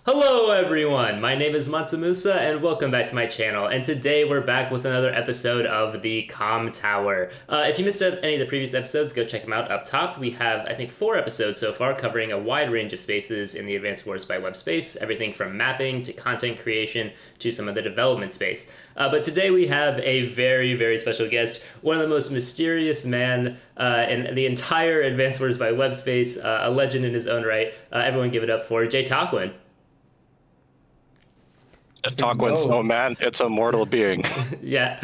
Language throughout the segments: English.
Hello everyone, my name is MansaMusa and welcome back to my channel, and today we're back with another episode of the Comm Tower. If you missed any of the previous episodes, go check them out up top. We have, I think, 4 episodes so far covering a wide range of spaces in the Advanced Wars by Web space, everything from mapping to content creation to some of the development space. But today we have a very, very special guest, one of the most mysterious men in the entire Advanced Wars by Web space, a legend in his own right. Everyone give it up for JTQWN. Tarquin's no man, it's a mortal being. Yeah,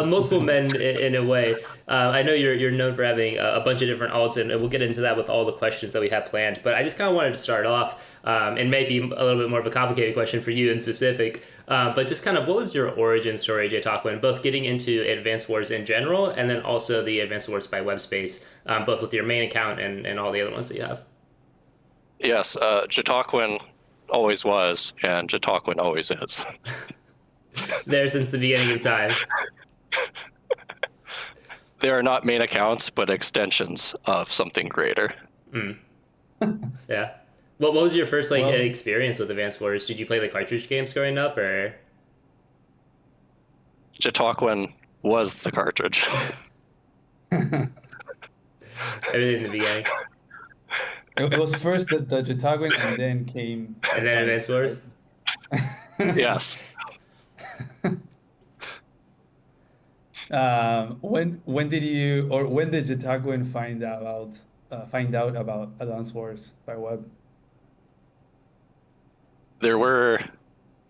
multiple men in a way. I know you're known for having a bunch of different alts, and we'll get into that with all the questions that we have planned. But I just kind of wanted to start off, and maybe a little bit more of a complicated question for you in specific, but just kind of what was your origin story, Jay Talkwin, both getting into Advanced Wars in general, and then also the Advanced Wars by Web space, both with your main account and all the other ones that you have. Yes, Jataquin always was, and Jataquin always is. There since the beginning of time. They are not main accounts, but extensions of something greater. Yeah. What was your first experience with Advanced Wars? Did you play the cartridge games growing up, or? Jataquin was the cartridge. Everything in the beginning. It was first the JTQWN and then came... And then Advanced Wars? Yes. When did you, or when did JTQWN find out about Advanced Wars by Web? There were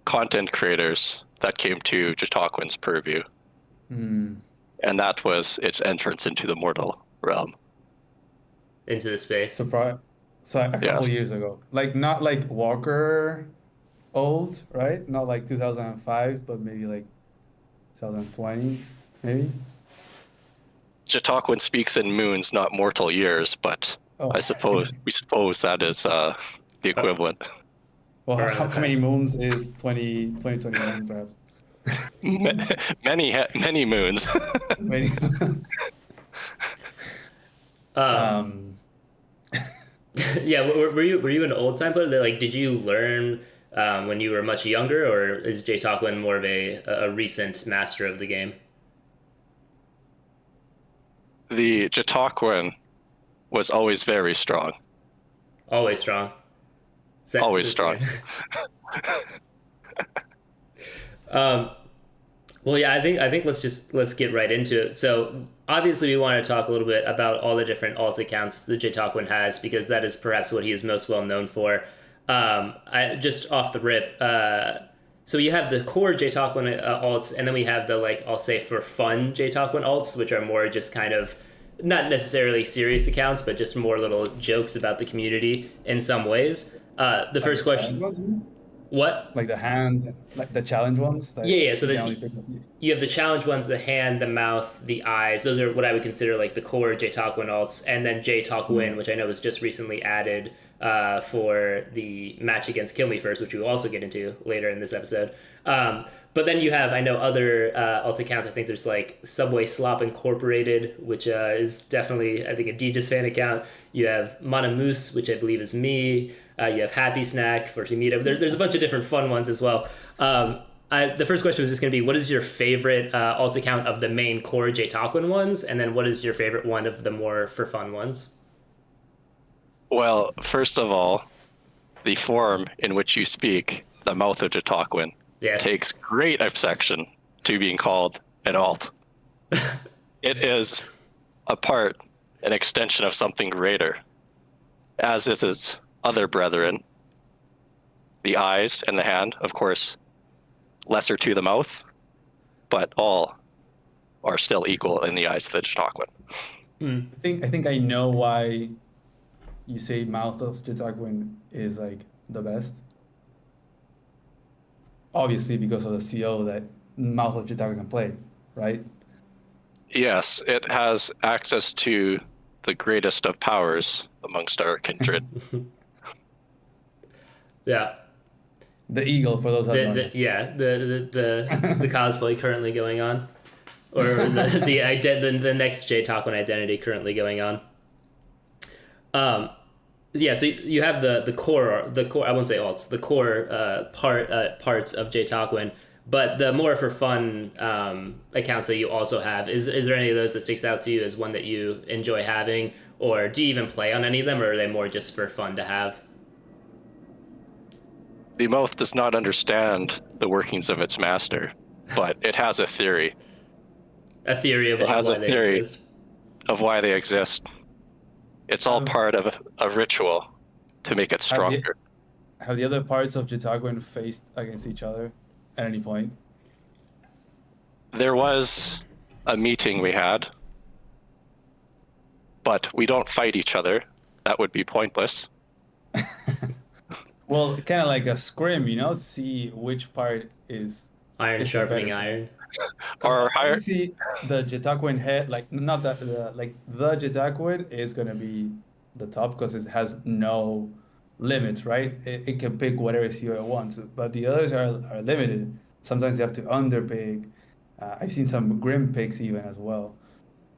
content creators that came to Jataquin's purview. And that was its entrance into the mortal realm. Into the space. So a couple years ago. Like, not like Walker old, right? Not like 2005, but maybe like 2020, maybe? Jataquin speaks in moons, not mortal years, but we suppose that is the equivalent. Well, how many moons is 2021, perhaps? Many moons. Many. Yeah, were you an old time player? Like, did you learn when you were much younger, or is JTQWN more of a recent master of the game? The Jataquin was always very strong. Always strong. Always strong. Well, yeah, I think let's get right into it. So obviously we want to talk a little bit about all the different alt accounts that JTQWN has, because that is perhaps what he is most well known for. I just off the rip. So you have the core JTQWN alts, and then we have the, like, I'll say for fun JTQWN alts, which are more just kind of not necessarily serious accounts, but just more little jokes about the community in some ways. The first question. What? Like the hand, like the challenge ones? Yeah. So you have the challenge ones, the hand, the mouth, the eyes. Those are what I would consider like the core JTQWN alts. And then JTQWN, which I know was just recently added for the match against KillMeFirst, which we will also get into later in this episode. But then you have, I know, other alt accounts. I think there's like Subway Slop Incorporated, which is definitely, I think, a Dj's fan account. You have mansamusaytreplays, which I believe is me. You have Happy Snack for Humita. There's a bunch of different fun ones as well. The first question was just going to be, what is your favorite alt account of the main core JTQWN ones? And then what is your favorite one of the more for fun ones? Well, first of all, the form in which you speak, the mouth of JTQWN, takes great objection to being called an alt. It is an extension of something greater, as is its other brethren. The eyes and the hand, of course, lesser to the mouth, but all are still equal in the eyes of the JTQWN. I think I know why you say mouth of JTQWN is like the best. Obviously, because of the CO that mouth of JTQWN can play, right? Yes, it has access to the greatest of powers amongst our kindred. Yeah. The eagle, for those that don't know. The cosplay currently going on, or the next JTQWN identity currently going on. Yeah, so you have the core I won't say alts, the core parts of JTQWN, but the more for fun accounts that you also have, is there any of those that sticks out to you as one that you enjoy having, or do you even play on any of them, or are they more just for fun to have? The mouth does not understand the workings of its master, but it has a theory. A theory of why they exist. Of why they exist. It's all part of a ritual to make it stronger. Have the other parts of JTQWN faced against each other at any point? There was a meeting we had, but we don't fight each other. That would be pointless. Well, kind of like a scrim, to see which part is iron sharpening iron. Or higher. See the JTQWN head, like not that the JTQWN is gonna be the top because it has no limits, right? It can pick whatever CO it wants, but the others are limited. Sometimes you have to underpick. I've seen some grim picks even as well.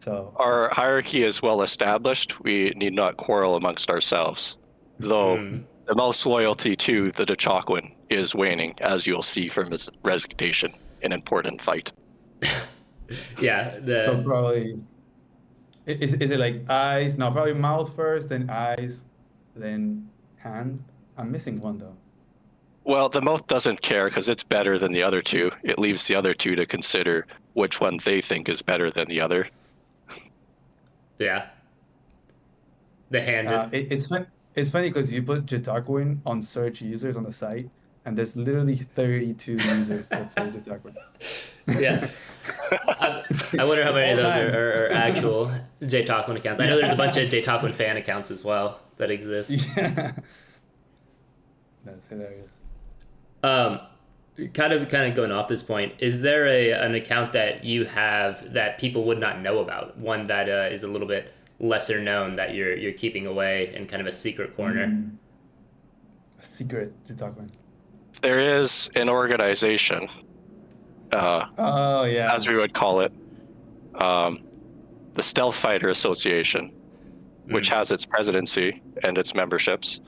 So our hierarchy is well established. We need not quarrel amongst ourselves, though. The most loyalty to the JTQWN is waning, as you'll see from his resignation in an important fight. Yeah. So probably, is it like eyes? No, probably mouth first, then eyes, then hand. I'm missing one though. Well, the mouth doesn't care because it's better than the other two. It leaves the other two to consider which one they think is better than the other. Yeah. The hand. It's funny because you put JTQWN on search users on the site, and there's literally 32 users that say JTQWN. Yeah. I wonder how many of those are actual JTQWN accounts. I know there's a bunch of JTQWN fan accounts as well that exist. Yeah. That's hilarious. Kind of going off this point, is there an account that you have that people would not know about? One that is a little bit lesser known that you're keeping away in kind of a secret corner? A secret JTQWN. There is an organization. Oh yeah. As we would call it, the Stealth Fighter Association, which has its presidency and its memberships.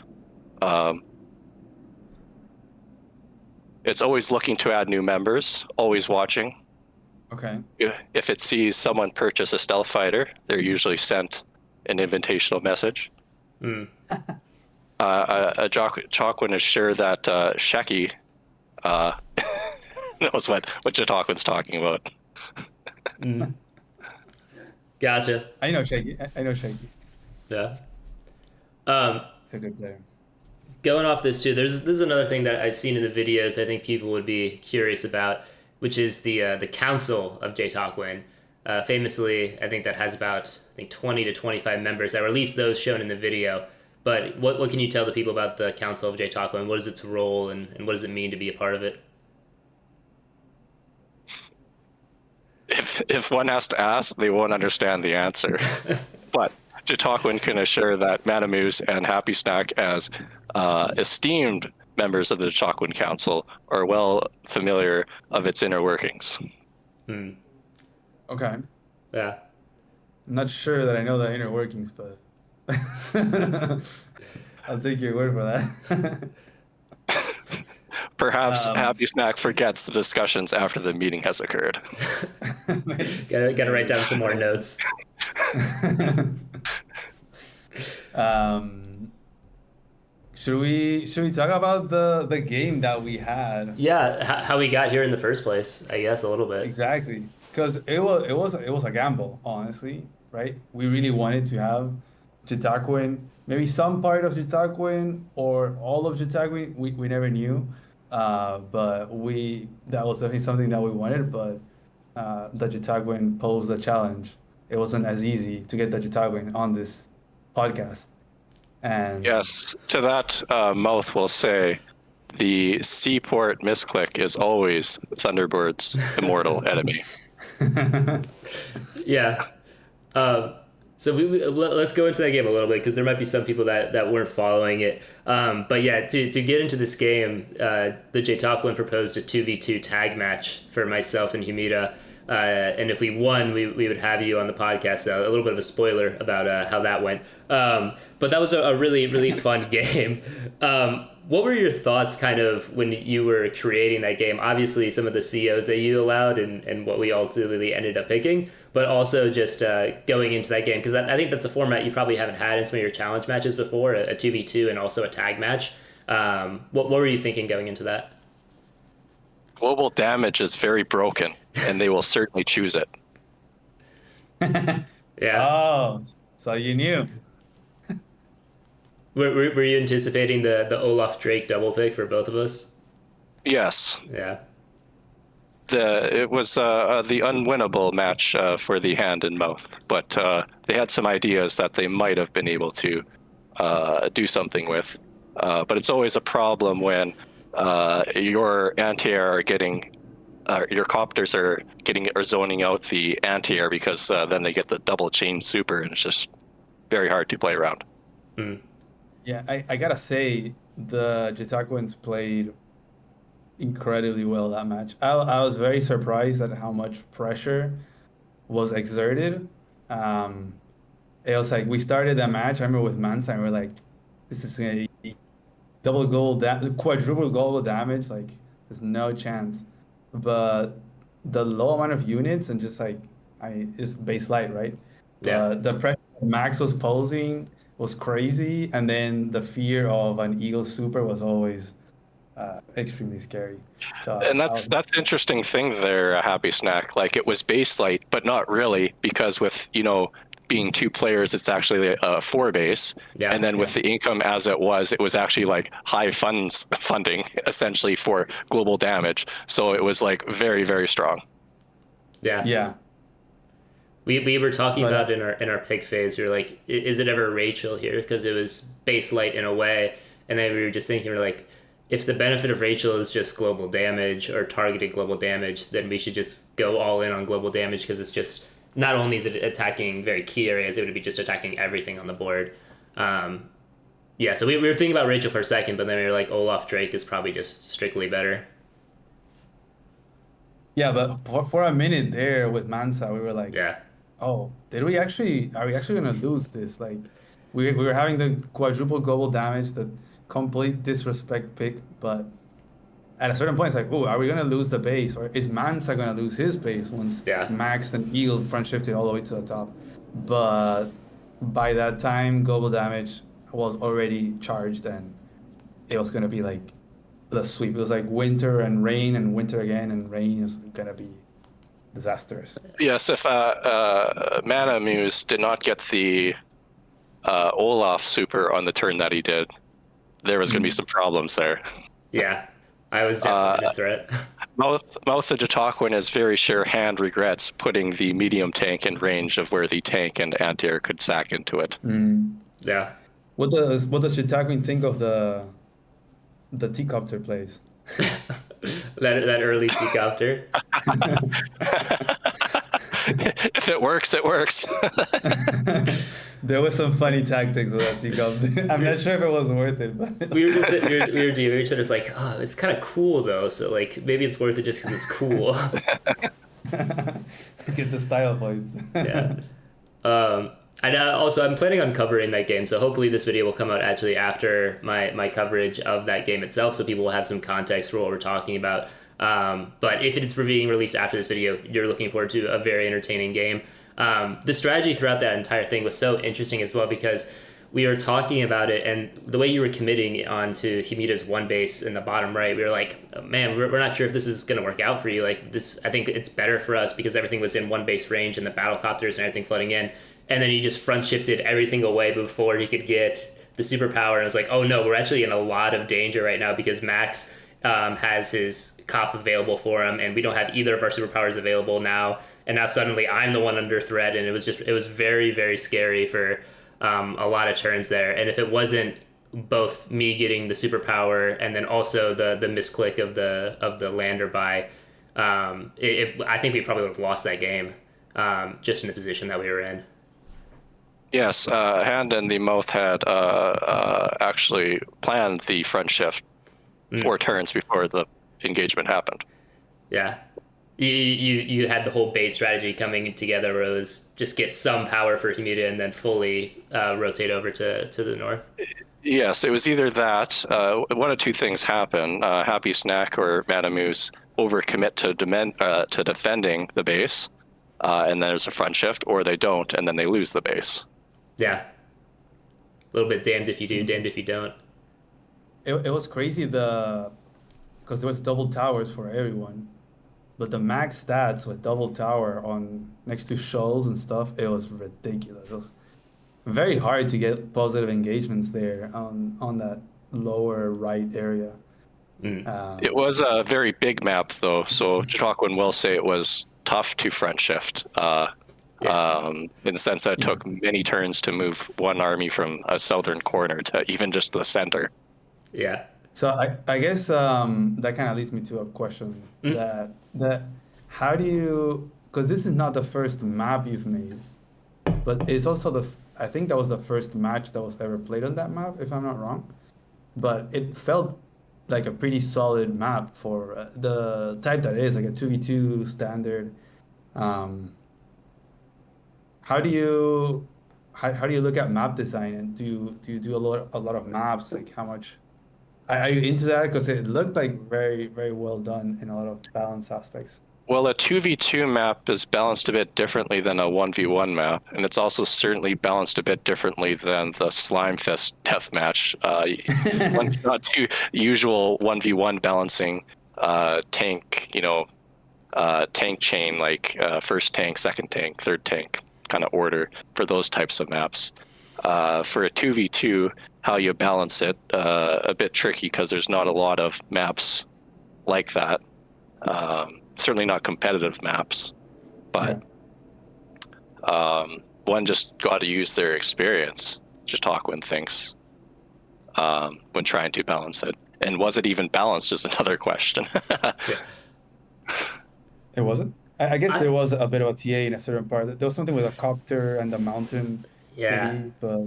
It's always looking to add new members, always watching. Okay. If it sees someone purchase a stealth fighter, they're usually sent an invitational message. JTQWN is sure that Sheki knows what JTQWN's talking about. Gotcha. I know Sheki. Yeah. It's a good player. Going off this too, this is another thing that I've seen in the videos I think people would be curious about, which is the council of JTQWN. Famously, I think that has about 20 to 25 members, or at least those shown in the video. But what can you tell the people about the council of JTQWN? What is its role, and what does it mean to be a part of it? If one has to ask, they won't understand the answer. But JTQWN can assure that MansaMusa and Happy Snack, as esteemed members of the JTQWN Council, are well familiar of its inner workings. Okay. Yeah. I'm not sure that I know the inner workings, but I'll take your word for that. Perhaps Happy Snack forgets the discussions after the meeting has occurred. Gotta write down some more notes. Should we talk about the game that we had? Yeah, how we got here in the first place, I guess, a little bit. Exactly, because it was a gamble, honestly, right? We really wanted to have JTQWN, maybe some part of JTQWN or all of JTQWN. We never knew, but that was definitely something that we wanted. But the JTQWN posed a challenge. It wasn't as easy to get the JTQWN on this podcast. And yes, to that mouth will say, the Seaport misclick is always Thunderbird's immortal enemy. Yeah. So let's go into that game a little bit, because there might be some people that weren't following it. But yeah, to get into this game, the JTQWN proposed a 2v2 tag match for myself and Humita. and if we won, we would have you on the podcast. So a little bit of a spoiler about how that went. But that was a really, really fun game. What were your thoughts kind of when you were creating that game? Obviously, some of the COs that you allowed and what we ultimately ended up picking, but also just going into that game, because I think that's a format you probably haven't had in some of your challenge matches before, a 2v2 and also a tag match. What were you thinking going into that? Global damage is very broken, and they will certainly choose it. Yeah. Oh, so you knew. Were you anticipating the Olaf Drake double pick for both of us? Yes. Yeah. It was the unwinnable match for the hand and mouth, but they had some ideas that they might have been able to do something with. But it's always a problem when your anti-air are getting, your copters are zoning out the anti-air, because then they get the double chain super, and it's just very hard to play around. Mm. Yeah, I gotta say, the JTQWNs played incredibly well that match. I was very surprised at how much pressure was exerted. It was like we started that match, I remember with Mansa, and we are like, this is gonna be quadruple global damage, like there's no chance. But the low amount of units and just like it's base light, right? Yeah. The pressure Max was posing was crazy, and then the fear of an Eagle Super was always extremely scary. So And that's the interesting thing there, Happy Snack. Like, it was base light, but not really, because with, being two players, it's actually a four base. Yeah. And then with the income as it was actually like high funding essentially for global damage. So it was like very, very strong. Yeah. Yeah. We were talking about in our pick phase, we were like, is it ever Rachel here? Because it was base light in a way. And then we were just thinking, we're like, if the benefit of Rachel is just global damage or targeted global damage, then we should just go all in on global damage, because it's just, not only is it attacking very key areas, it would be just attacking everything on the board. Yeah, so we were thinking about Rachel for a second, but then we were like, Olaf Drake is probably just strictly better. Yeah, but for a minute there with Mansa, we were like, Yeah. oh, are we actually gonna lose this? Like, we were having the quadruple global damage, the complete disrespect pick, but at a certain point, it's like, oh, are we gonna lose the base, or is Mansa gonna lose his base once Max and Eagle front shifted all the way to the top? But by that time, global damage was already charged, and it was gonna be like the sweep. It was like winter and rain and winter again and rain is gonna be disastrous. Yes, if MansaMusa did not get the Olaf super on the turn that he did, there was going to be some problems there. Yeah, I was definitely a threat. Mouth of JTQWN is very sure hand regrets putting the medium tank in range of where the tank and anti-air could sack into it. Yeah. What does JTQWN think of the T-copter plays? that early T-copter. If it works, it works. There were some funny tactics with that T-copter. I'm not sure if it was worth it, but we were just like, oh, it's kind of cool though, so like maybe it's worth it just because it's cool. Get the style points. Yeah. And also, I'm planning on covering that game, so hopefully this video will come out actually after my coverage of that game itself, so people will have some context for what we're talking about. But if it's being released after this video, you're looking forward to a very entertaining game. The strategy throughout that entire thing was so interesting as well, because we were talking about it, and the way you were committing onto Humita's one base in the bottom right, we were like, oh, man, we're not sure if this is going to work out for you. Like this, I think it's better for us because everything was in one base range and the battle copters and everything flooding in. And then he just front shifted everything away before he could get the superpower. And I was like, oh no, we're actually in a lot of danger right now because Max has his cop available for him, and we don't have either of our superpowers available now. And now suddenly I'm the one under threat, and it was very, very scary for a lot of turns there. And if it wasn't both me getting the superpower and then also the misclick of the lander by, I think we probably would have lost that game just in the position that we were in. Yes, Hand and the Mouth had actually planned the front shift 4 turns before the engagement happened. Yeah. You had the whole bait strategy coming together where it was just get some power for Humita and then fully rotate over to the north. Yes, it was either that. One of two things happen. Happy Snack or MansaMusa overcommit to defending the base, and then there's a front shift, or they don't, and then they lose the base. Yeah. A little bit damned if you do, damned if you don't. It was crazy because there was double towers for everyone, but the max stats with double tower on next to shoals and stuff, it was ridiculous. It was very hard to get positive engagements there on that lower right area. It was a very big map, though, so Chautauquan will say it was tough to front shift. In the sense that it took many turns to move one army from a southern corner to even just the center. Yeah. So I guess that kind of leads me to a question that how do you, because this is not the first map you've made, but it's also I think that was the first match that was ever played on that map, if I'm not wrong. But it felt like a pretty solid map for the type that it is, like a 2v2 standard. How do you look at map design, and do you do a lot of maps? Like how much are you into that? Because it looked like very, very well done in a lot of balance aspects. Well, a 2v2 map is balanced a bit differently than a 1v1 map, and it's also certainly balanced a bit differently than the Slime Fest deathmatch. Not too usual 1v1 balancing tank, tank chain, like first tank, second tank, third tank kind of order for those types of maps. For a 2v2, how you balance it, a bit tricky because there's not a lot of maps like that. Certainly not competitive maps, but one just got to use their experience. Chautauquan thinks when trying to balance it, and was it even balanced is another question. It wasn't. I guess there was a bit of a TA in a certain part. There was something with a copter and the mountain city, but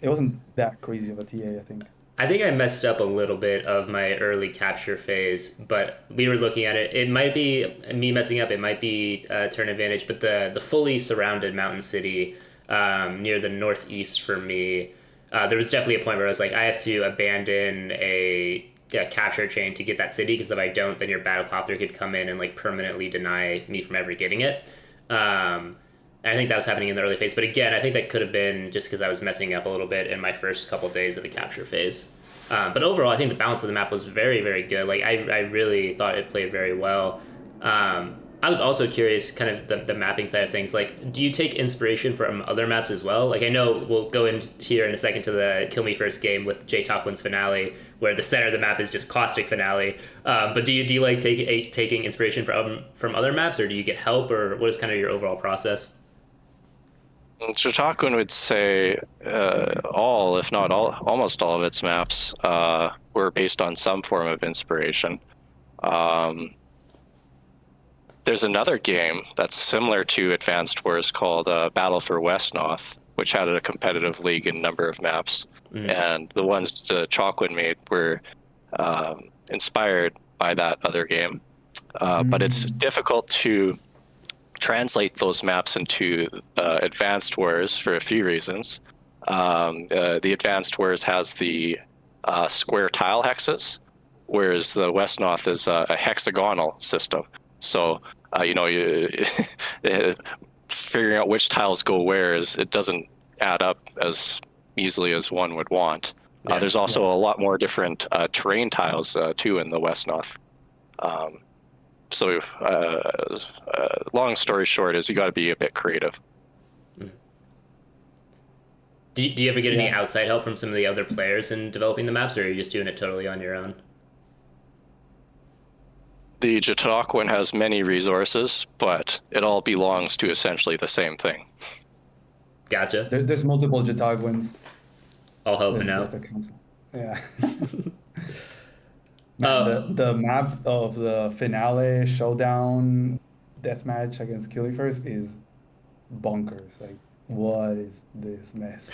it wasn't that crazy of a TA, I think. I think I messed up a little bit of my early capture phase, but we were looking at it. It might be me messing up. It might be turn advantage, but the fully surrounded mountain city near the northeast for me, there was definitely a point where I was like, I have to abandon a capture chain to get that city, because if I don't, then your battlecopter could come in and like permanently deny me from ever getting it. And I think that was happening in the early phase. But again, I think that could have been just because I was messing up a little bit in my first couple of days of the capture phase. But overall, I think the balance of the map was very, very good. Like I really thought it played very well. I was also curious, kind of the mapping side of things. Like, do you take inspiration from other maps as well? Like, I know we'll go in here in a second to the KillMeFirst game with JTQWN's finale, where the center of the map is just caustic finale. But do you like taking inspiration from other maps, or do you get help, or what is kind of your overall process? Chautauquan would say all, if not all, almost all of its maps were based on some form of inspiration. There's another game that's similar to Advanced Wars called Battle for Westnoth, which had a competitive league in a number of maps. And the ones Chautauquan made were inspired by that other game. But it's difficult to translate those maps into Advanced Wars for a few reasons. The Advanced Wars has the square tile hexes, whereas the Westnoth is a hexagonal system. So, figuring out which tiles go where it doesn't add up as easily as one would want. There's also a lot more different terrain tiles too in the Westnoth. So long story short is you got to be a bit creative. Do you ever get any outside help from some of the other players in developing the maps, or are you just doing it totally on your own? The Chautauquan has many resources, but it all belongs to essentially the same thing. Gotcha. There's multiple Chautauquans. All hoping out. Yeah. The map of the finale showdown deathmatch against KillMeFirst is bonkers. Like, what is this mess?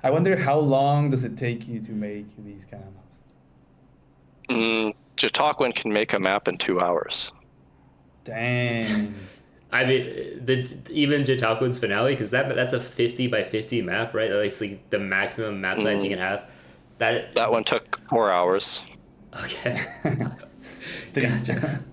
I wonder how long does it take you to make these kind of maps? JTQWN can make a map in 2 hours. Dang. I mean, even JTQWN's finale, because that's a 50 by 50 map, right? That's like the maximum map size you can have. That one took 4 hours. Okay. Gotcha.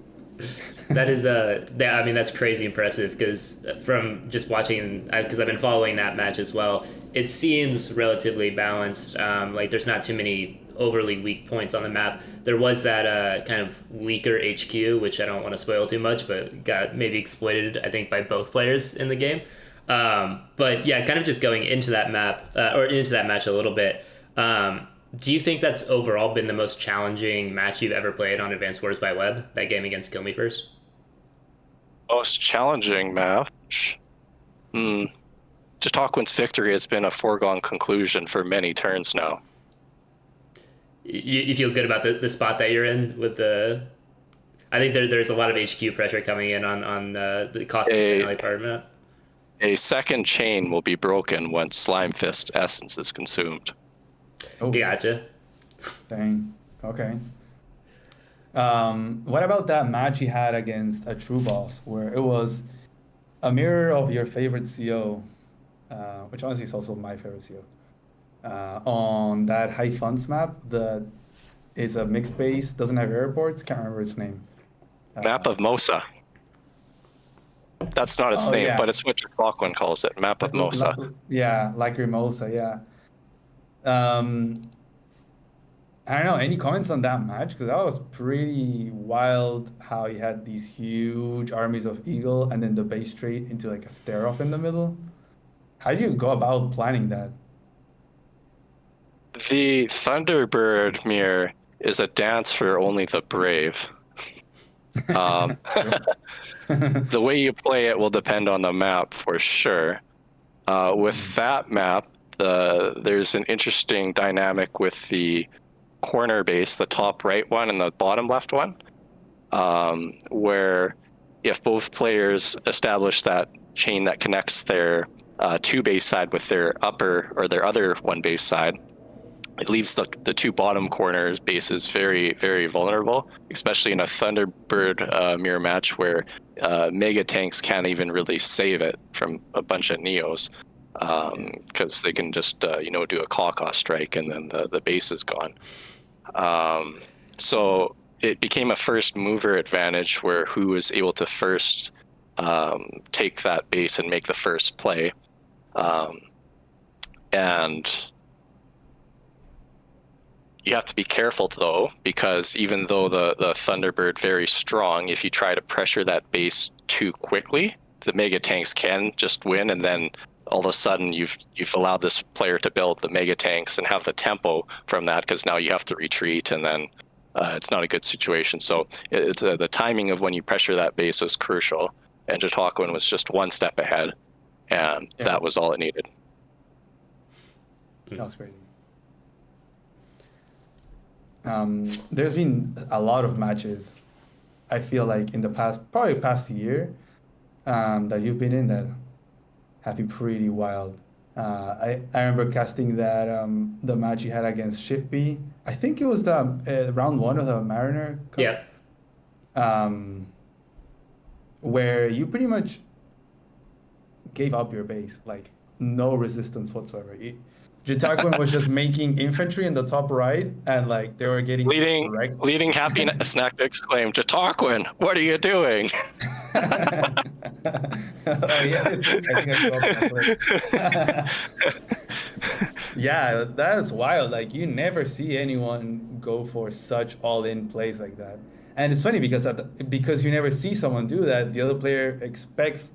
That is I mean, that's crazy impressive, because from just watching, because I've been following that match as well, it seems relatively balanced. Like there's not too many overly weak points on the map. There was that kind of weaker HQ, which I don't want to spoil too much, but got maybe exploited, I think, by both players in the game. But yeah, kind of just going into that map or into that match a little bit. Do you think that's overall been the most challenging match you've ever played on Advanced Wars by Web, that game against KillMeFirst? Most challenging match? JTQWN's victory has been a foregone conclusion for many turns now. You feel good about the spot that you're in with the... I think there's a lot of HQ pressure coming in on the cost of the finale part of it. A second chain will be broken once Slime Fist essence is consumed. Oh. Gotcha. Dang. Okay. What about that match you had against a true boss, where it was a mirror of your favorite CO, which honestly is also my favorite CO, on that high funds map that is a mixed base, doesn't have airports, can't remember its name. Map of Mosa. That's not its name, yeah. but it's what JTQWN calls it. Map of Mosa. Yeah, like Mosa, yeah. I don't know, any comments on that match? Because that was pretty wild how he had these huge armies of Eagle and then the base trade into like a stare-off in the middle. How do you go about planning that? The Thunderbird mirror is a dance for only the brave. The way you play it will depend on the map for sure. With that map, there's an interesting dynamic with the corner base, the top right one and the bottom left one, where if both players establish that chain that connects their two base side with their upper or their other one base side, it leaves the two bottom corners bases very, very vulnerable, especially in a Thunderbird mirror match where mega tanks can't even really save it from a bunch of Neos, because they can just do a Kaka strike and then the base is gone. So it became a first mover advantage where who was able to first take that base and make the first play. And you have to be careful though, because even though the Thunderbird very strong, if you try to pressure that base too quickly, the mega tanks can just win, and then all of a sudden you've allowed this player to build the mega tanks and have the tempo from that, because now you have to retreat, and then it's not a good situation. So it's the timing of when you pressure that base was crucial, and JTQWN was just one step ahead, and that was all it needed. That was crazy. There's been a lot of matches, I feel like, in the past year, that you've been in that have been pretty wild. I remember casting that the match you had against Shippy. I think it was the round one of the Mariner Cup. Yeah. Where you pretty much gave up your base, like no resistance whatsoever. JTQWN was just making infantry in the top right, and like they were getting leading Happy Snack exclaimed, "JTQWN, what are you doing?" Oh yeah, I think I saw that. Yeah, that is wild. Like you never see anyone go for such all-in plays like that. And it's funny because you never see someone do that, the other player expects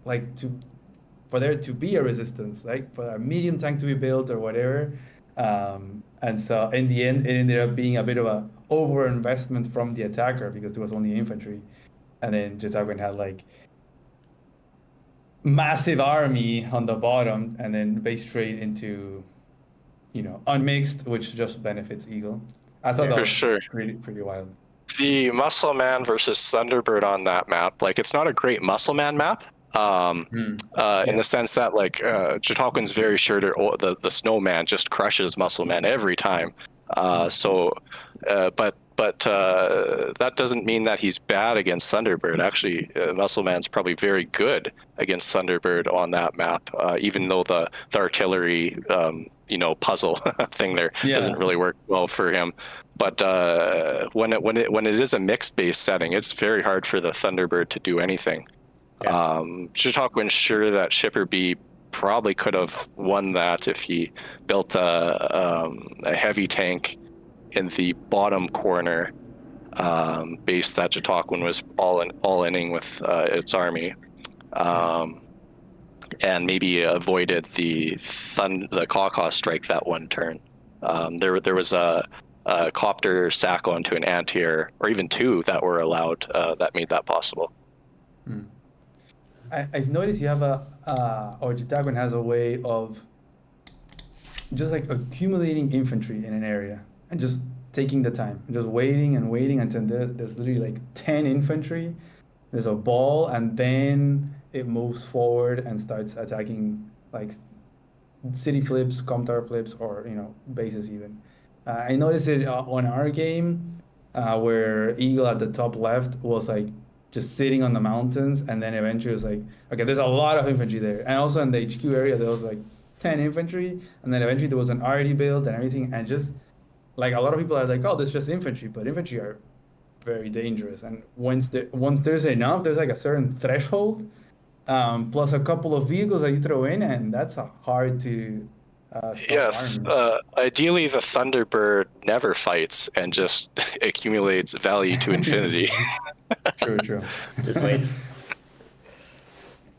for there to be a resistance, like for a medium tank to be built or whatever. And so in the end, it ended up being a bit of a over-investment from the attacker because it was only infantry. And then JTQWN had like massive army on the bottom, and then base trade into, unmixed, which just benefits Eagle. I thought that was pretty wild. The Muscle Man versus Thunderbird on that map, like it's not a great Muscle Man map. In the sense that JTQWN's very sure the Snowman just crushes Muscle Man every time. But but that doesn't mean that he's bad against Thunderbird. Actually, Muscleman's probably very good against Thunderbird on that map, even though the artillery, puzzle thing there doesn't really work well for him. But when it is a mixed base setting, it's very hard for the Thunderbird to do anything. Yeah. Chautauqua's sure that Shipper B probably could have won that if he built a heavy tank in the bottom corner base that Chautauquan was all inning with its army, and maybe avoided the Caw strike that one turn. There was a copter sack onto an anti-air, or even two that were allowed that made that possible. I've noticed you have or Chautauquan has a way of just like accumulating infantry in an area and just taking the time, just waiting and waiting until there's literally like 10 infantry. There's a ball, and then it moves forward and starts attacking like city flips, comm tower flips, or bases even. I noticed it on our game where Eagle at the top left was like just sitting on the mountains, and then eventually it was like, okay, there's a lot of infantry there, and also in the HQ area there was like 10 infantry, and then eventually there was an arty build and everything, and just like a lot of people are like, oh, this is just infantry, but infantry are very dangerous, and once there's enough, there's like a certain threshold, plus a couple of vehicles that you throw in, and that's a hard to yes, ideally the Thunderbird never fights and just accumulates value to infinity. True. Just waits.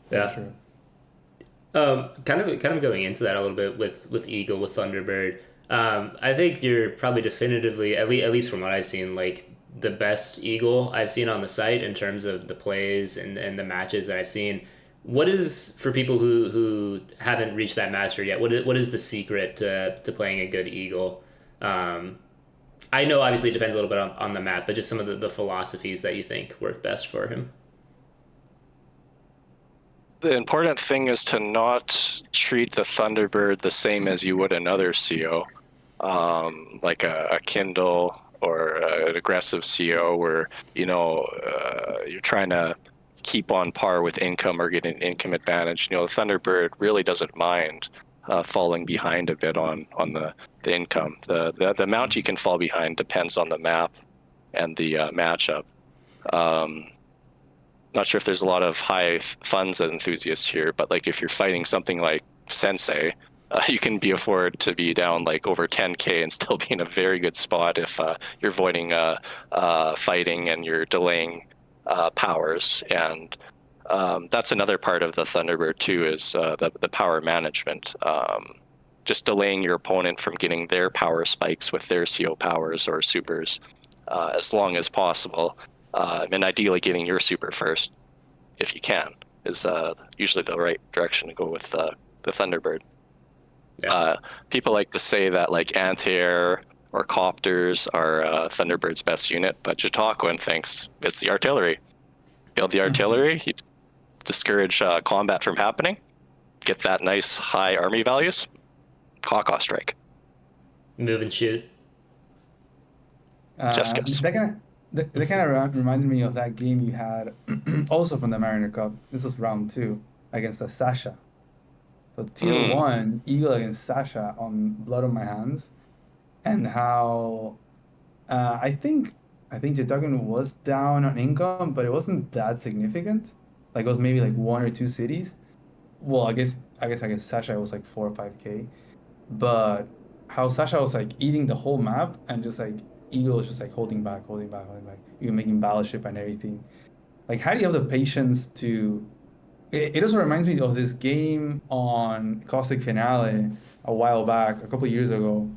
Yeah. True. Kind of going into that a little bit with Eagle, with Thunderbird. I think you're probably definitively, at least from what I've seen, like the best Eagle I've seen on the site in terms of the plays and the matches that I've seen. What is, for people who haven't reached that mastery yet, what is the secret to playing a good Eagle? I know obviously it depends a little bit on the map, but just some of the philosophies that you think work best for him. The important thing is to not treat the Thunderbird the same as you would another CO, like a Kindle or an aggressive CO where, you're trying to keep on par with income or get an income advantage. The Thunderbird really doesn't mind falling behind a bit on the income. The amount you can fall behind depends on the map and the matchup. Not sure if there's a lot of high funds enthusiasts here, but like if you're fighting something like Sensei, you can afford to be down like over 10K and still be in a very good spot if you're avoiding fighting and you're delaying powers. And that's another part of the Thunderbird too, is the power management. Just delaying your opponent from getting their power spikes with their CO powers or supers as long as possible. And ideally getting your super first, if you can, is usually the right direction to go with the Thunderbird. Yeah. People like to say that like anti-air or copters are Thunderbird's best unit, but Chautauquan thinks it's the artillery. Build the artillery, you discourage combat from happening, get that nice high army values, Caw strike. Move and shoot. Just guess. That kind of reminded me of that game you had also from the Mariner Cup. This was round 2 against the Sasha. So tier 1, Eagle against Sasha on Blood on My Hands. And how I think Chautauquan was down on income, but it wasn't that significant. Like it was maybe like 1 or 2 cities. Well, I guess Sasha was like 4 or 5K. But how Sasha was like eating the whole map, and just like Eagle was just like holding back. You're making battleship and everything. Like, how do you have the patience to? It also reminds me of this game on Caustic Finale a while back, a couple of years ago.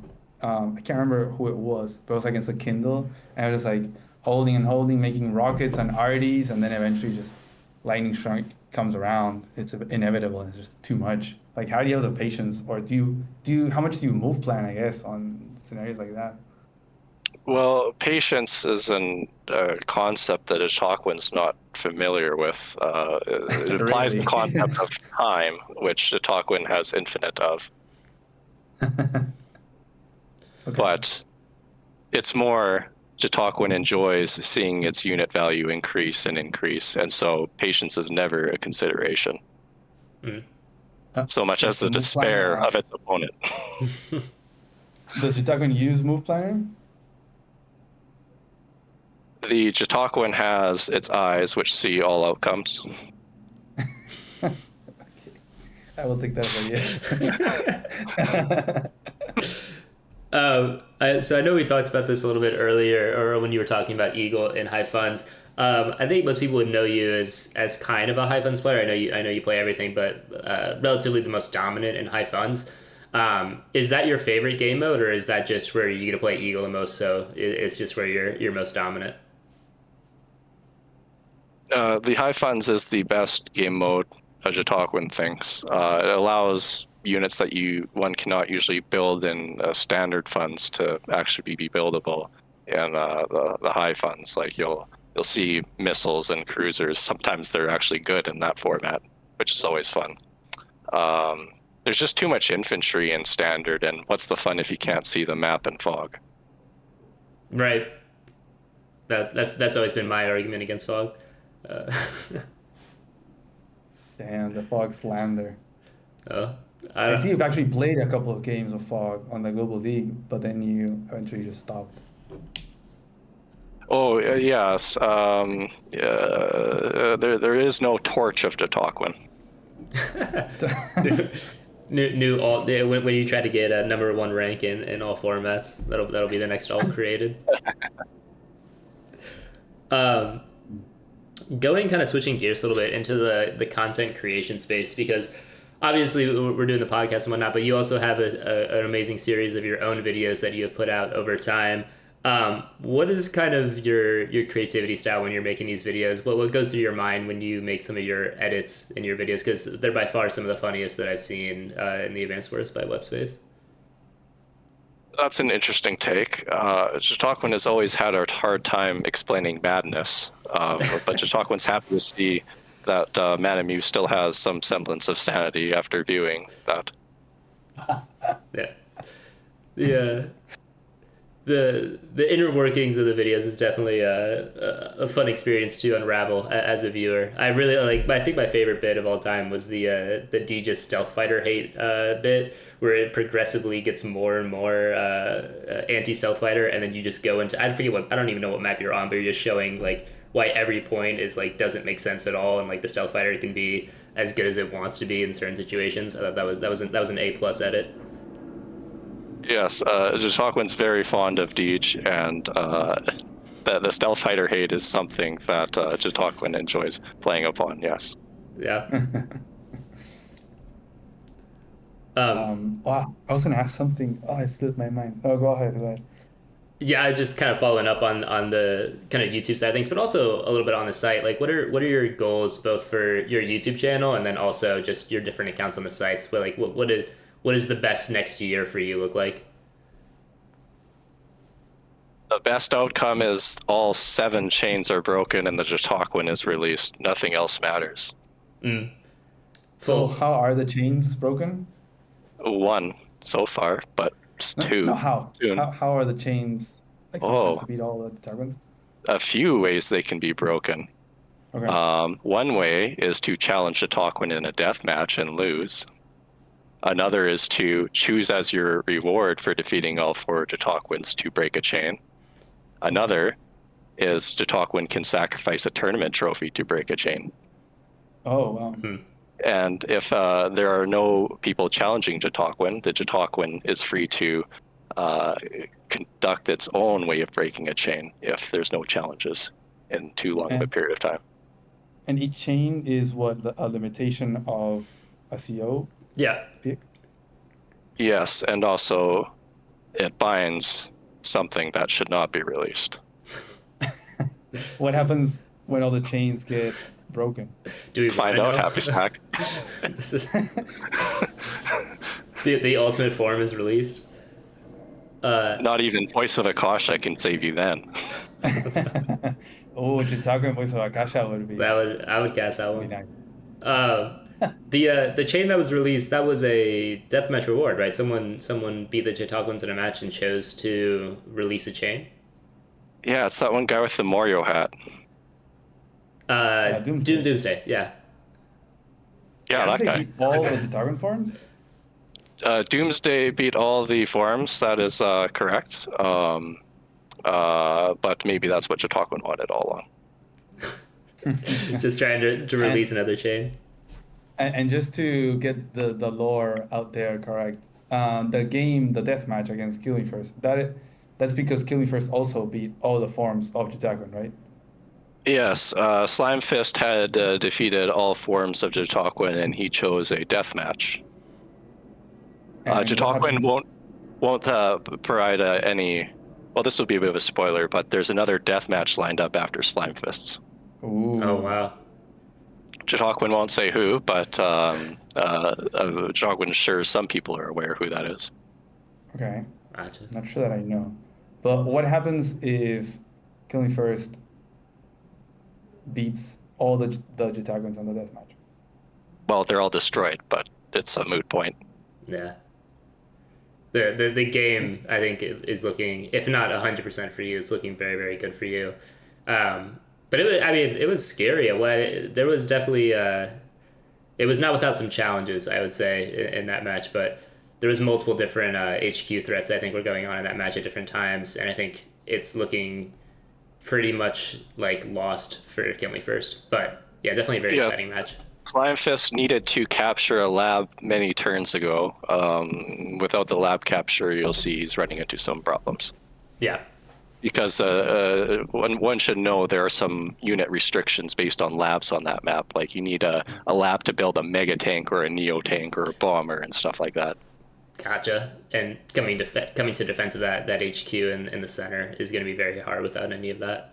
I can't remember who it was, but it was against the Kindle, and I was just like holding, making rockets and arties, and then eventually just lightning strike comes around. It's inevitable. It's just too much. Like, how do you have the patience, or how much do you move plan, I guess, on scenarios like that? Well, patience is a concept that Chautauquan's not familiar with. It implies the concept of time, which Chautauquan has infinite of. Okay. But it's more Jataquin enjoys seeing its unit value increase and increase, and so patience is never a consideration. So much as the despair of its opponent. Does Jataquin use move planner? The Jataquin has its eyes, which see all outcomes. Okay. I will take that as so I know we talked about this a little bit earlier, or when you were talking about Eagle and high funds. I think most people would know you as kind of a high funds player. I know you play everything, but relatively the most dominant in high funds. Is that your favorite game mode, or is that just where you get to play Eagle the most? So it's just where you're most dominant. The high funds is the best game mode Jataquin thinks. It allows units that one cannot usually build in standard funds to actually be buildable in the high funds. Like you'll see missiles and cruisers. Sometimes they're actually good in that format, which is always fun. There's just too much infantry in standard, and what's the fun if you can't see the map in fog? Right. That's always been my argument against fog. Damn, the fog slander. Oh, I see you've actually played a couple of games of fog on the Global League, but then you eventually just stopped. Oh, yes. There is no torch of Jataquin. new alt when you try to get a number 1 rank in all formats, that'll be the next alt created. Going kind of switching gears a little bit into the content creation space, because obviously we're doing the podcast and whatnot, but you also have an amazing series of your own videos that you have put out over time. What is kind of your creativity style when you're making these videos? What goes through your mind when you make some of your edits in your videos? Because they're by far some of the funniest that I've seen in the Advanced Wars by Webspace. That's an interesting take. Jataquin has always had a hard time explaining madness, but Jataquin's happy to see that MansaMusa still has some semblance of sanity after viewing that. Yeah. The inner workings of the videos is definitely a fun experience to unravel as a viewer. I really I think my favorite bit of all time was the Deej's stealth fighter hate bit, where it progressively gets more and more anti stealth fighter, and then you just go into I don't even know what map you're on, but you're just showing why every point is doesn't make sense at all, and the stealth fighter can be as good as it wants to be in certain situations. I thought that was an A+ edit. Yes, Jataquin's very fond of Deej, and the stealth fighter hate is something that Jataquin enjoys playing upon. Yes. Yeah. Wow, I was gonna ask something. Oh, it slipped my mind. Oh, go ahead. Yeah, I just kind of following up on the kind of YouTube side of things, but also a little bit on the site. What are your goals both for your YouTube channel and then also just your different accounts on the sites? But what does the best next year for you look like? The best outcome is all 7 chains are broken and the Jataquin is released. Nothing else matters. So how are the chains broken? 1 so far, but 2. No, how? Soon. How are the chains supposed to beat all the Jataquins? A few ways they can be broken. Okay. One way is to challenge Jataquin in a death match and lose. Another is to choose as your reward for defeating all 4 Jataquins to break a chain. Another is Jataquin can sacrifice a tournament trophy to break a chain. Oh, wow. And if there are no people challenging Jataquin, the Jataquin is free to conduct its own way of breaking a chain if there's no challenges in too long of a period of time. And each chain is a limitation of a CO? Yeah. Pick? Yes, and also it binds something that should not be released. What happens when all the chains get broken? Do we find out, Happy Stack? This is the ultimate form is released. Not even Voice of Akasha can save you then. Oh, Jataquin Voice of Akasha would be. I would cast that one. Nice. The chain that was released, that was a deathmatch reward, right? Someone beat the Jataquins in a match and chose to release a chain. Yeah, it's that one guy with the Mario hat. Doomsday, yeah. Yeah, that guy. Beat all the Jitaran forms? Doomsday beat all the forms, that is correct. But maybe that's what Chautauquan wanted all along. Just trying to release another chain. And just to get the lore out there correct, the deathmatch against KillMeFirst, that's because KillMeFirst also beat all the forms of Jitaran, right? Yes, Slime Fist had defeated all forms of Chautauquan, and he chose a deathmatch. Chautauquan won't provide any. Well, this will be a bit of a spoiler, but there's another deathmatch lined up after Slime Fists. Ooh. Oh wow. Chautauquan won't say who, but Chautauquan's sure some people are aware who that is. Okay. Gotcha. Not sure that I know. But what happens if KillMeFirst beats all the Jitaguans on the deathmatch? Well, they're all destroyed, but it's a moot point. Yeah. The game, I think, is looking, if not 100% for you, it's looking very, very good for you. But it was scary. There was definitely, it was not without some challenges, I would say, in that match. But there was multiple different HQ threats I think were going on in that match at different times, and I think it's looking pretty much like lost for KillMeFirst. But yeah, definitely a very exciting match. Slime Fist needed to capture a lab many turns ago. Without the lab capture, you'll see he's running into some problems. Yeah. Because one should know there are some unit restrictions based on labs on that map. Like you need a lab to build a mega tank or a neo tank or a bomber and stuff like that. Gotcha. And coming to defense of that HQ in the center is going to be very hard without any of that.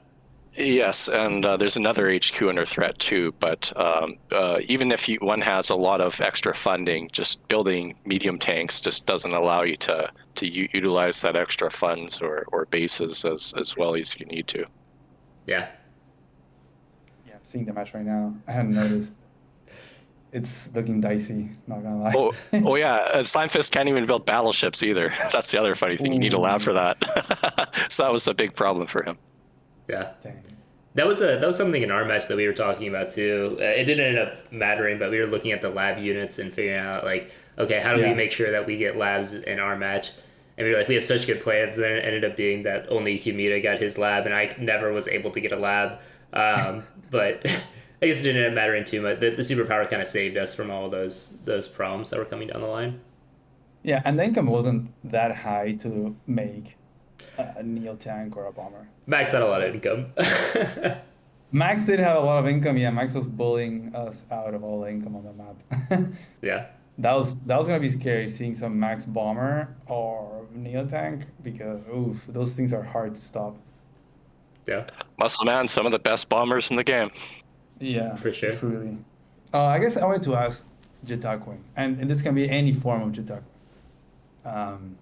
Yes, and there's another HQ under threat too, but even if one has a lot of extra funding, just building medium tanks just doesn't allow you to utilize that extra funds or bases as well as you need to. Yeah. Yeah, I'm seeing the match right now. I hadn't noticed. It's looking dicey, not gonna lie. Oh yeah, Slime Fist can't even build battleships either. That's the other funny thing. Ooh. You need a lab for that. So that was a big problem for him. Yeah. Dang. That was something in our match that we were talking about too. It didn't end up mattering, but we were looking at the lab units and figuring out like, okay, how do we make sure that we get labs in our match? And we were like, we have such good plans. And then it ended up being that only Humita got his lab, and I never was able to get a lab. But I guess it didn't end up mattering too much. The superpower kind of saved us from all those problems that were coming down the line. Yeah, and the income wasn't that high to make a neo tank or a bomber. Max had a lot of income. Max did have a lot of income. Yeah, Max was bullying us out of all the income on the map. Yeah. That was gonna be scary seeing some Max bomber or neo tank because those things are hard to stop. Yeah. Muscle Man, some of the best bombers in the game. Yeah, for sure. Truly. I guess I wanted to ask JTQWN, and this can be any form of JTQWN.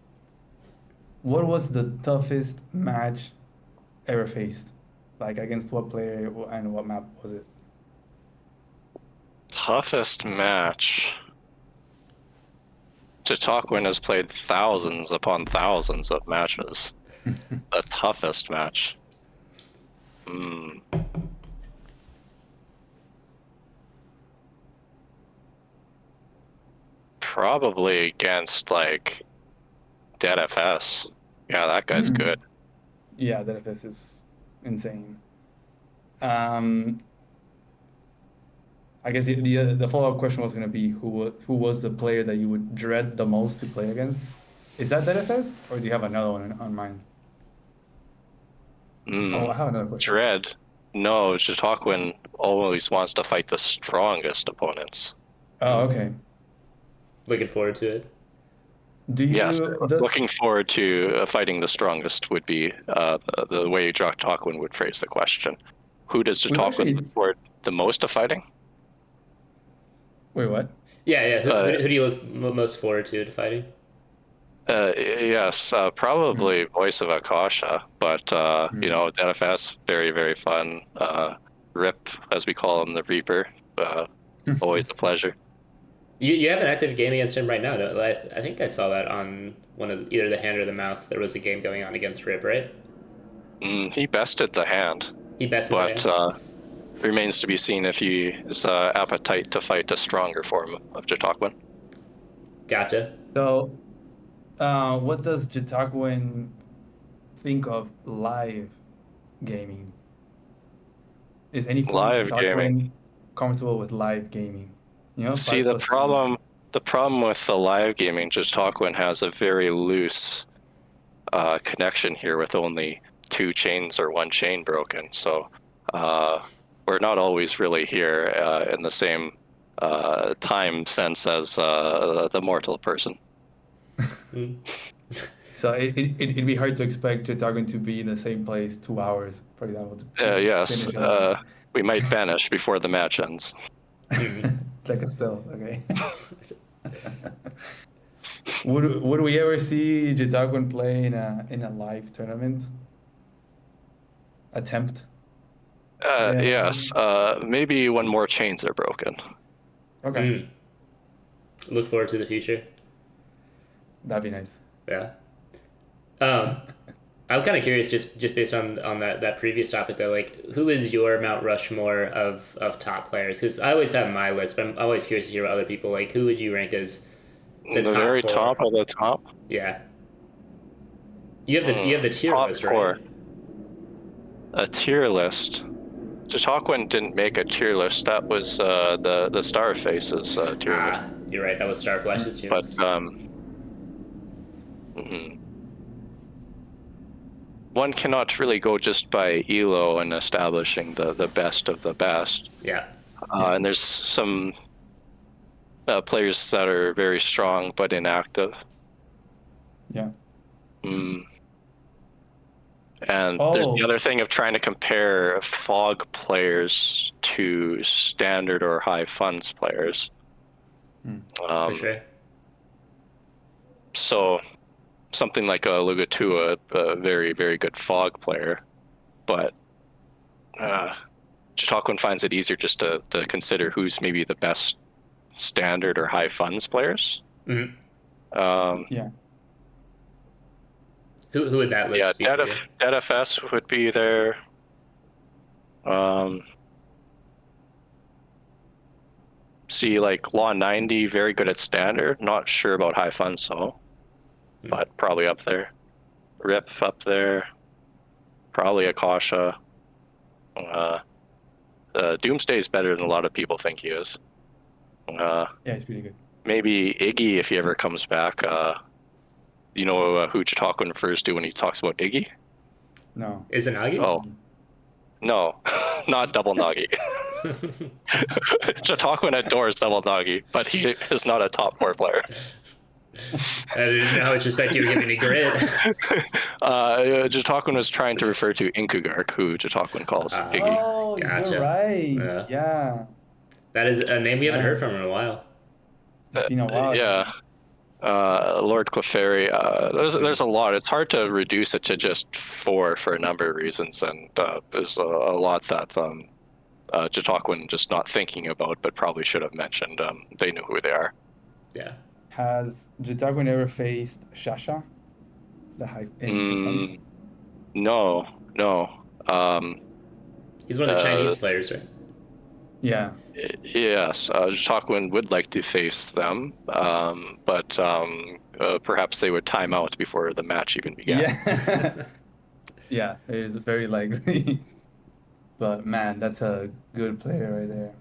What was the toughest match ever faced? Like against what player and what map was it? Toughest match. JTQWN has played thousands upon thousands of matches. The toughest match. Probably against like DeadFS. Yeah, that guy's good. Yeah, DeadFS is insane. I guess the follow-up question was going to be who was the player that you would dread the most to play against? Is that DeadFS, or do you have another one on mind? I have another question. Dread? No, JTQWN always wants to fight the strongest opponents. Oh, okay. Looking forward to it. Yes, looking forward to fighting the strongest would be the way JTQWN would phrase the question. Who does JTQWN look forward the most to fighting? Wait, what? Yeah. Who do you look most forward to fighting? Yes, probably Voice of Akasha, but DeadFS, very, very fun. Rip, as we call him, the Reaper, always a pleasure. You have an active game against him right now, don't you? I think I saw that on one of either the hand or the mouth. There was a game going on against Rip, right? He bested the hand. He bested but, the hand. Remains to be seen if he is appetite to fight a stronger form of JTQWN. Gotcha. So, what does JTQWN think of live gaming? Is any form of Live gaming. JTQWN comfortable with live gaming? You know, See, 5+2. the problem with the live gaming, JTQWN has a very loose connection here with only 2 chains or 1 chain broken. So we're not always really here in the same time sense as the mortal person. So it'd be hard to expect JTQWN to be in the same place 2 hours, for example. Yes, we might vanish before the match ends. Like a stealth, okay. Would we ever see JTQWN play in a live tournament? Attempt? Yes, maybe when more chains are broken. Okay. Look forward to the future. That'd be nice. Yeah. I'm kind of curious, just based on that previous topic though, like who is your Mount Rushmore of top players? Because I always have my list, but I'm always curious to hear what other people like. Who would you rank as the top very 4? top of the top? Yeah. You have the tier list, right? Core. A tier list. JTQWN didn't make a tier list. That was the Starface's tier list. You're right. That was Starflash's tier list. One cannot really go just by ELO and establishing the best of the best. Yeah. And there's some players that are very strong but inactive. Yeah. And there's the other thing of trying to compare fog players to standard or high funds players. For sure. So something like a Lugatua, a very, very good fog player, but JTQWN finds it easier just to consider who's maybe the best standard or high funds players. Yeah. Who would that list be? Yeah, DFS would be there. See, like Law 90, very good at standard. Not sure about high funds, though. But probably up there. Rip up there. Probably Akasha. Doomsday is better than a lot of people think he is. Yeah, he's pretty good. Maybe Iggy if he ever comes back. You know who JTQWN refers to when he talks about Iggy? No. Is it Nagi? Oh. No, not Double Nagi. JTQWN adores Double Nagi, but he is not a top 4 player. I didn't know how much respect you were giving to Grit. JTQWN was trying to refer to Inkugark, who JTQWN calls Iggy. Oh, Gotcha. you're right. Yeah. That is a name we haven't heard from in a while. It's been a while. Yeah. Lord Clefairy. There's a lot. It's hard to reduce it to just 4 for a number of reasons, and there's a lot that JTQWN just not thinking about, but probably should have mentioned. They knew who they are. Yeah. Has JTQWN ever faced Shasha? The high funds? No. He's one of the Chinese players, right? Yeah. Yes, JTQWN would like to face them, but perhaps they would time out before the match even began. Yeah. Yeah, it is very likely. But man, that's a good player right there.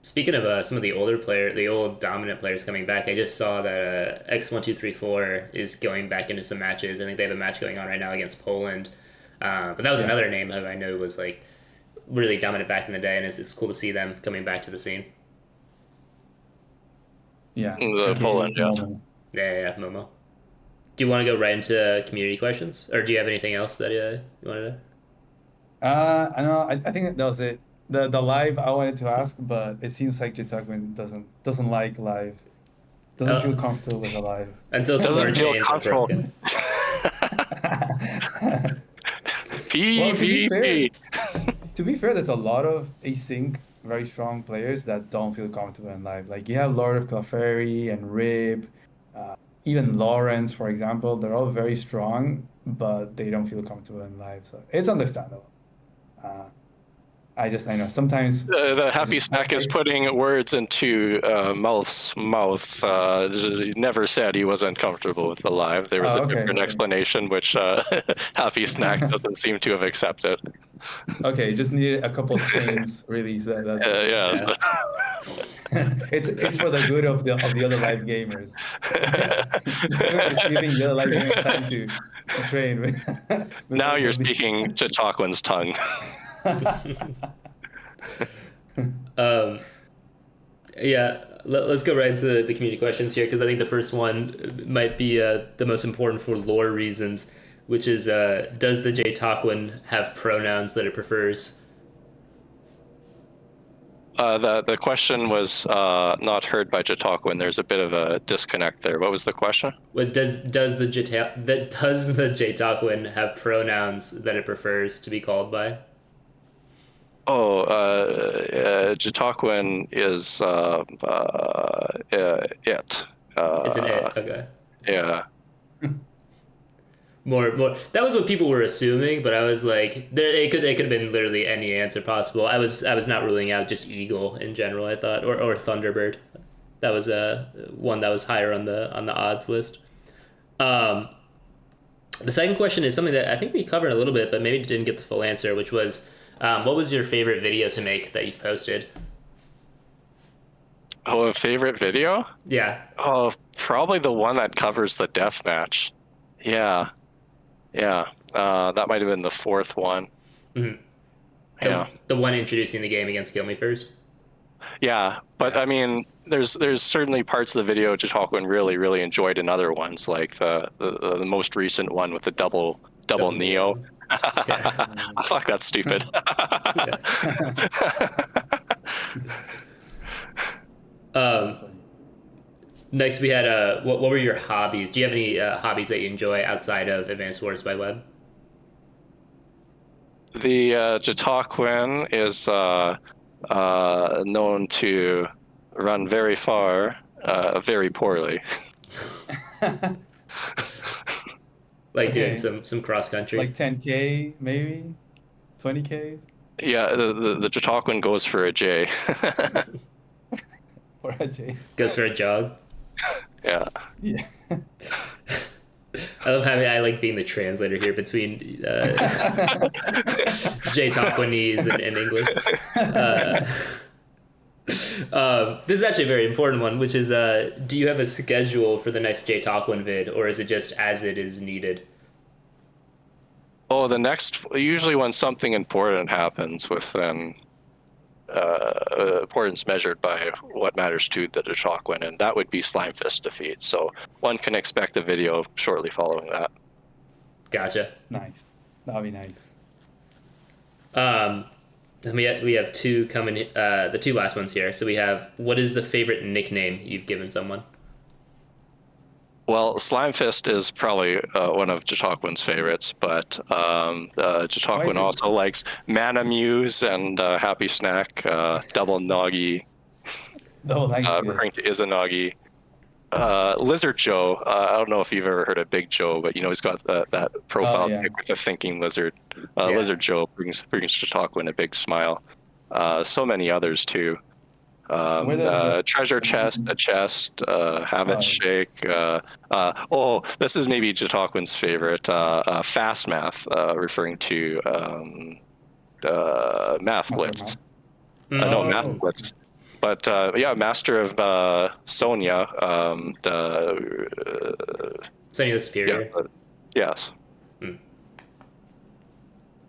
Speaking of some of the old dominant players coming back, I just saw that X1234 is going back into some matches. I think they have a match going on right now against Poland. But that was another name who I know was like really dominant back in the day, and it's cool to see them coming back to the scene. Yeah. Poland, yeah. Yeah, Momo. Do you want to go right into community questions, or do you have anything else that you wanted to? I know. I think that was it. The live I wanted to ask, but it seems like JTQWN doesn't like live. Doesn't feel comfortable with a live. Until someone changes comfortable. PvP. To be fair, there's a lot of async, very strong players that don't feel comfortable in live. Like you have Lord of Clefairy and Rib, even Lawrence, for example, they're all very strong, but they don't feel comfortable in live. So it's understandable. I know sometimes The happy snack is putting words into Mouth's mouth. He never said he wasn't comfortable with the live. There was a different explanation, which happy snack doesn't seem to have accepted. Okay, just needed a couple of chains released. Yeah. It's for the good of the other live gamers. It's giving the other live gamers time to train. Now you're speaking JTQWN's tongue. Yeah, let's go right into the community questions here, because I think the first one might be the most important for lore reasons, which is does the JTQWN have pronouns that it prefers? The question was not heard by JTQWN. There's a bit of a disconnect there. What was the question? Well, does the JTQWN have pronouns that it prefers to be called by? Oh, JTQWN is it. It's an it. Okay. Yeah. More. That was what people were assuming, but I was like, it could have been literally any answer possible. I was not ruling out just eagle in general. I thought, or thunderbird. That was one that was higher on the odds list. The second question is something that I think we covered a little bit, but maybe didn't get the full answer, which was, what was your favorite video to make that you've posted? Oh, a favorite video? Yeah. Oh, probably the one that covers the death match. Yeah. That might have been the fourth one. Mm-hmm. The one introducing the game against KillMeFirst? Yeah, but I mean, there's certainly parts of the video JTQWN really enjoyed in other ones, like the most recent one with the double Neo. Yeah. Fuck, that's stupid. Next, we had what were your hobbies? Do you have any hobbies that you enjoy outside of Advanced Wars by Web? The JTQWN is known to run very far, very poorly. Like doing some cross country, like 10K maybe, 20K. Yeah, the JTQWN goes for a J. For a J. Goes for a jog. Yeah. I love having I like being the translator here between JTQWNese and English. This is actually a very important one, which is do you have a schedule for the next JTQWN vid, or is it just as it is needed? Oh, usually when something important happens within importance measured by what matters to the JTQWN, and that would be Slimefist defeat. So one can expect a video shortly following that. Gotcha. Nice. That'll be nice. And we have two coming. The two last ones here. So we have, what is the favorite nickname you've given someone? Well, Slimefist is probably one of JTQWN's favorites, but JTQWN also likes MansaMusa and Happy Snack, Double Noggy, referring to Izanagi. Lizard Joe, I don't know if you've ever heard of Big Joe, but he's got that profile pic with a thinking lizard. Lizard Joe brings JTQWN a big smile. So many others too. Treasure chest, a chest, have it shake. This is maybe JTQWN's favorite. Fast math, referring to Math Blitz. No, Math Blitz. But Master of Sonya. Sonya the Superior. Yes.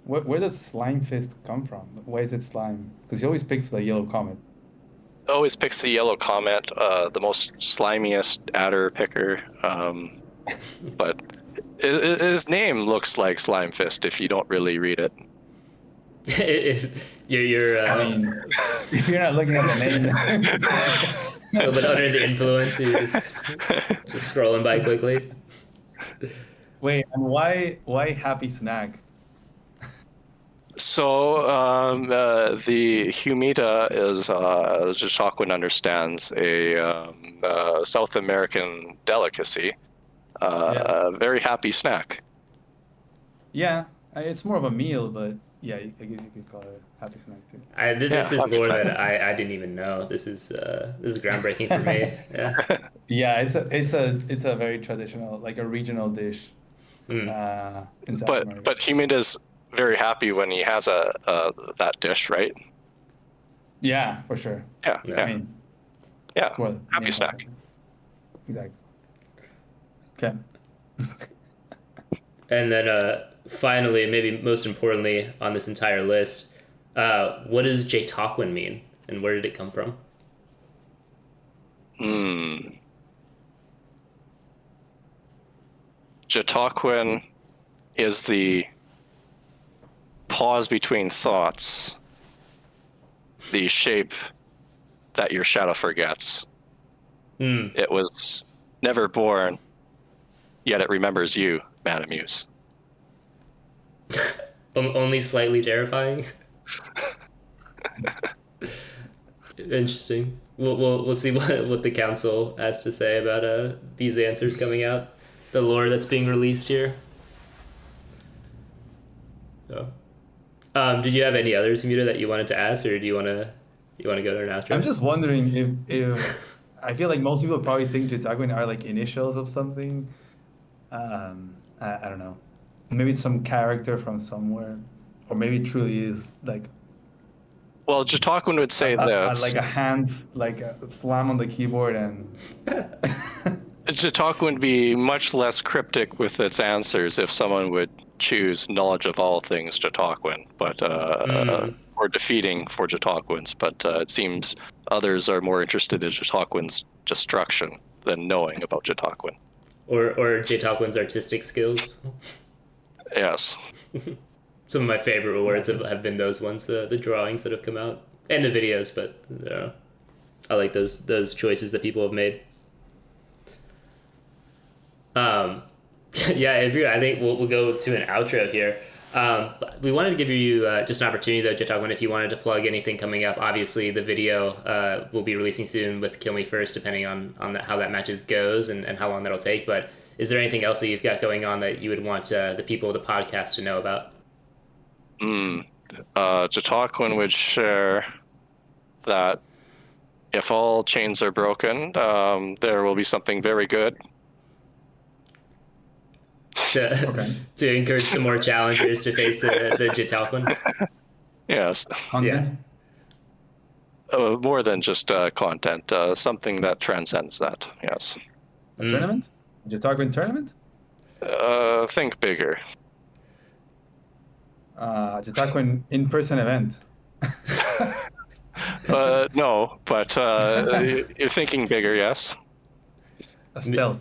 Where does Slimefist come from? Why is it slime? Because he always picks the yellow comet. Always picks the yellow comet, the most slimiest adder picker. But his name looks like Slimefist if you don't really read it. You're I mean, if you're not looking at the name, a little bit under the influence, you're just scrolling by So the Humita is, Jashawin understands, a South American delicacy, a very happy snack. Yeah, it's more of a meal, but yeah, I guess you could call it a happy snack too. This is lore that I didn't even know. This is groundbreaking for me. Yeah. Yeah, it's a very traditional, like a regional dish. In South America. But Humita's very happy when he has that dish, right? Yeah, for sure. Yeah. I mean, yeah. Happy snack. Exactly. Okay. And then finally, maybe most importantly on this entire list, what does JTQWN mean, and where did it come from? JTQWN is the pause between thoughts, the shape that your shadow forgets. It was never born, yet it remembers you, MansaMusa. Only slightly terrifying. Interesting. We'll see what the council has to say about these answers coming out, the lore that's being released here. So, did you have any others, Humita, that you wanted to ask, or do you want to go to an outro? I'm just wondering if I feel like most people probably think JTQWN are like initials of something. I don't know. Maybe it's some character from somewhere, or maybe it truly is like. Well, JTQWN would say this. Like a hand, like a slam on the keyboard, and. JTQWN would be much less cryptic with its answers if someone would choose knowledge of all things JTQWN, but or defeating for JTQWN's. But it seems others are more interested in JTQWN's destruction than knowing about JTQWN. Or JTQWN's artistic skills. Yes. Some of my favorite rewards have been those ones, the drawings that have come out, and the videos, but I like those choices that people have made. Yeah, I think we'll go to an outro here. We wanted to give you just an opportunity, though, JTQWN, if you wanted to plug anything coming up. Obviously, the video will be releasing soon with KillMeFirst, depending on how that matches goes and how long that'll take. But is there anything else that you've got going on that you would want the people of the podcast to know about? JTQWN would share that if all chains are broken, there will be something very good. To encourage some more challengers to face the JTQWN. Yes. Content? Yeah. More than just content, something that transcends that. Yes. A tournament? JTQWN tournament? Think bigger. JTQWN in-person event. No, but you're thinking bigger, yes. A stealth.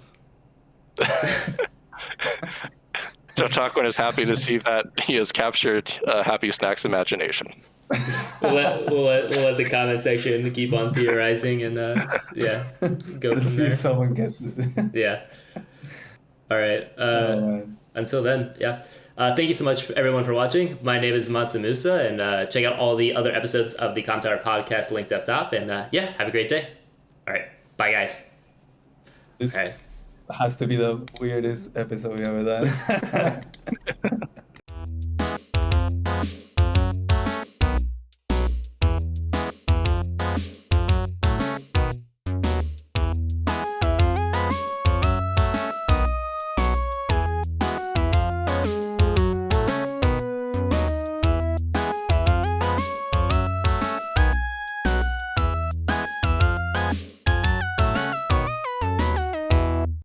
JTQWN is happy to see that he has captured Happy Snack's imagination. we'll let the comment section keep on theorizing and go from there. See if someone guesses. Yeah. All right. Until then, yeah. Thank you so much, everyone, for watching. My name is MansaMusa, and check out all the other episodes of the Comm Tower podcast linked up top. And yeah, have a great day. All right. Bye, guys. This has to be the weirdest episode we've ever done.